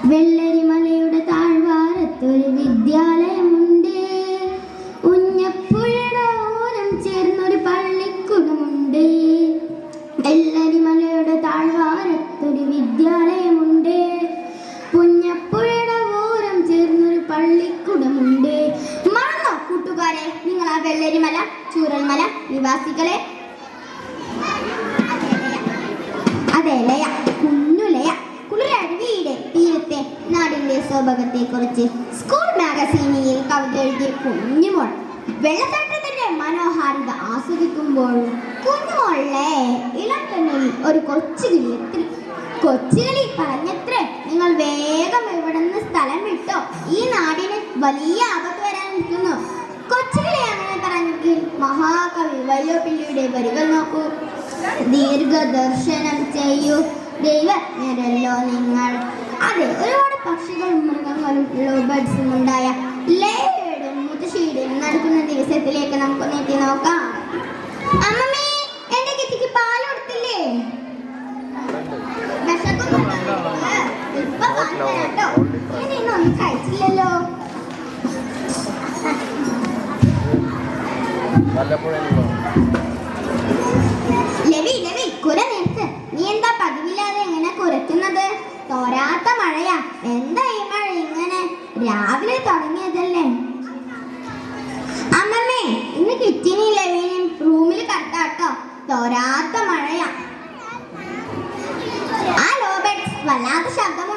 വെള്ളരിമലയുടെ താഴ്വാരത്തൊരു വിദ്യാലയമുണ്ട്. ഉഞ്ഞപ്പുഴയുടെ ഓരം ചേർന്നൊരു പള്ളിക്കുടമുണ്ട്. വെള്ളരിമലയുടെ താഴ്വാരത്തൊരു വിദ്യാലയമുണ്ട്. പുഞ്ഞപ്പുഴയുടെ ഓരം ചേർന്നൊരു പള്ളിക്കുടമുണ്ട്. മറന്നോ കൂട്ടുകാരെ നിങ്ങൾ ആ വെള്ളരിമല ചൂരൽമല നിവാസികളെ? അതെലയ കുഞ്ഞുലയ കുളിരരുവിയുടെ തീരത്തെ നാടിന്റെ സൗഭാഗ്യത്തെ കുറിച്ച് സ്കൂൾ മാഗസീനിൽ കവിത എഴുതിയ കുഞ്ഞുമോൾ വെള്ളച്ചാട്ടത്തിന്റെ മനോഹാരിത ആസ്വദിക്കുമ്പോൾ കുഞ്ഞുമോളിലെ ഇളം കണ്ണിൽ ഒരു കൊച്ചുകിളി എത്തി. കൊച്ചുകിളി പറഞ്ഞത്രേ, നിങ്ങൾ വേഗം ഇവിടെ നിന്ന് സ്ഥലം വിട്ടോ, ഈ നാടിന് വലിയ ആപത്ത് വരാനിരിക്കുന്നു. കൊച്ചുകിളി അങ്ങനെ പറഞ്ഞെങ്കിൽ മഹാകവി വൈലോപ്പിള്ളിയുടെ വരികൾ നോക്കൂ. ദീർഘദർശനം ചെയ്യൂ ദൈവജ്ഞരല്ലോ നിങ്ങൾ. അതെ, ഒരുപാട് പക്ഷികളും മൃഗങ്ങളും ലവ് ബേർഡ്സും ഉണ്ടായ ലയയുടെയും മുത്തശ്ശിയുടെയും നടക്കുന്ന ദിവസത്തിലേക്ക് നമുക്ക് നീട്ടി നോക്കാം. അമ്മമ്മേ, എന്റെ കിറ്റിക്ക് പാൽ കൊടുത്തില്ലേ? ഇന്നൊന്നും കഴിച്ചില്ലല്ലോ. ലവി ലവി കുര നിർത്ത്. നീ എന്താ പതിവില്ലാതെ എങ്ങനെ കുരയ്ക്കുന്നത്? തോരാത്ത മഴയാ. എന്താ ഈ മഴ ഇങ്ങനെ? രാവിലെ തുടങ്ങിയതല്ലേ. അമ്മമ്മേ, ഇന്ന് കിറ്റിനി ലവിനെയും റൂമിൽ കട്ടാട്ടോ. തോരാത്ത മഴയാ. ആ ലോബേർഡ്സ് വല്ലാത്ത ശബ്ദം